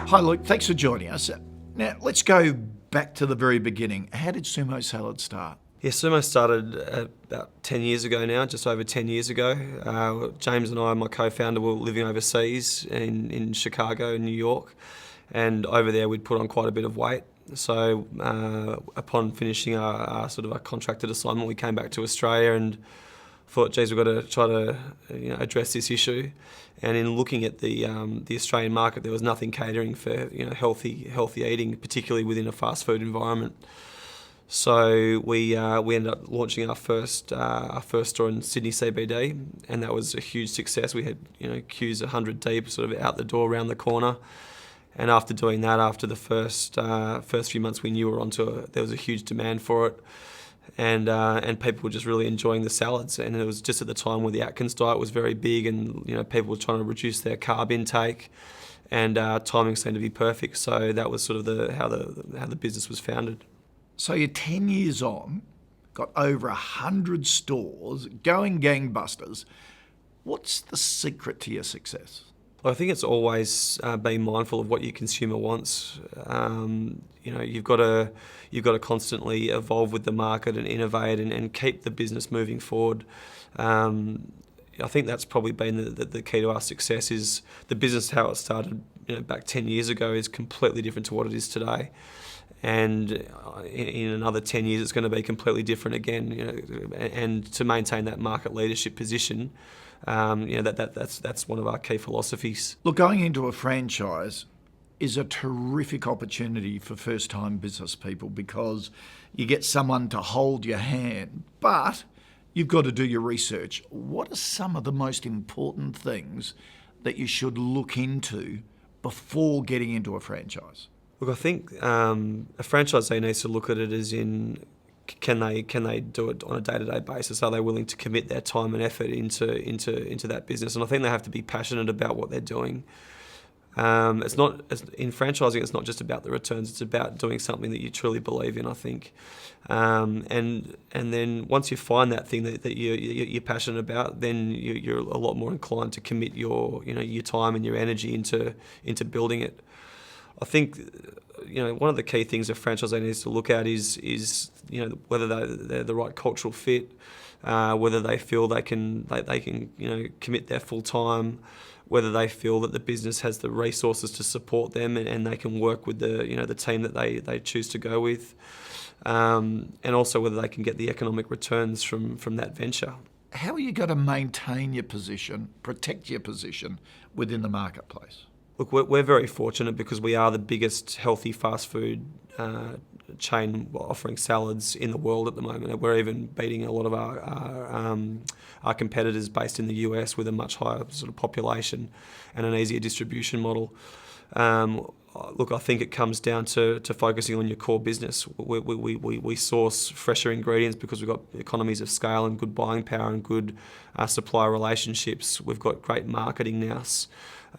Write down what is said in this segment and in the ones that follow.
Hi Luke, thanks for joining us. Now let's go back to the very beginning. How did Sumo Salad start? Yeah, Sumo started about 10 years ago now, just over 10 years ago. James and I, my co-founder, were living overseas in Chicago and New York, and over there we'd put on quite a bit of weight. So upon finishing our contracted assignment, we came back to Australia and thought, geez, we've got to try to address this issue. And in looking at the Australian market, there was nothing catering for healthy eating, particularly within a fast food environment. So we ended up launching our first store in Sydney CBD, and that was a huge success. We had queues 100 deep, sort of out the door, around the corner. And after doing that, after the first few months, we knew there was a huge demand for it. And people were just really enjoying the salads, and it was just at the time where the Atkins diet was very big, and people were trying to reduce their carb intake, and timing seemed to be perfect. So that was sort of how the business was founded. So you're 10 years on, got over 100 stores, going gangbusters. What's the secret to your success? I think it's always being mindful of what your consumer wants. You've got to constantly evolve with the market and innovate and keep the business moving forward. I think that's probably been the key to our success. Is the business, how it started back 10 years ago, is completely different to what it is today. And in another 10 years, it's going to be completely different again. And to maintain that market leadership position, that's one of our key philosophies. Look, going into a franchise is a terrific opportunity for first-time business people because you get someone to hold your hand, but you've got to do your research. What are some of the most important things that you should look into before getting into a franchise? Look, I think a franchisee needs to look at it as in, can they do it on a day-to-day basis? Are they willing to commit their time and effort into that business? And I think they have to be passionate about what they're doing. In franchising, it's not just about the returns. It's about doing something that you truly believe in, I think. And then once you find that thing that you're passionate about, then you're a lot more inclined to commit your time and your energy into building it. I think one of the key things a franchisee needs to look at is whether they're the right cultural fit, whether they feel they can commit their full time, whether they feel that the business has the resources to support them and they can work with the team that they choose to go with, and also whether they can get the economic returns from that venture. How are you going to maintain your position, protect your position within the marketplace? Look, we're very fortunate because we are the biggest healthy fast food chain offering salads in the world at the moment. We're even beating a lot of our competitors based in the US with a much higher sort of population and an easier distribution model. Look, I think it comes down to focusing on your core business. We source fresher ingredients because we've got economies of scale and good buying power and good supplier relationships. We've got great marketing nous.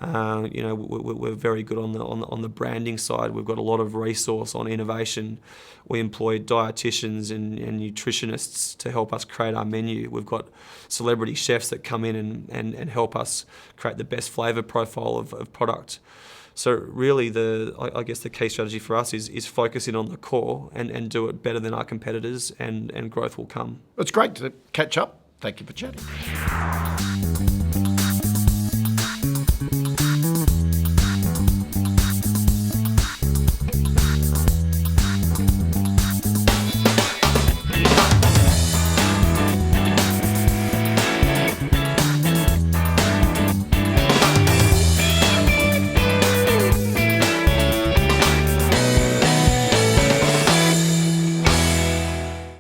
We're very good on the branding side. We've got a lot of resource on innovation. We employ dietitians and nutritionists to help us create our menu. We've got celebrity chefs that come in and help us create the best flavour profile of product. So really, I guess the key strategy for us is focusing on the core and do it better than our competitors, and growth will come. It's great to catch up. Thank you for chatting.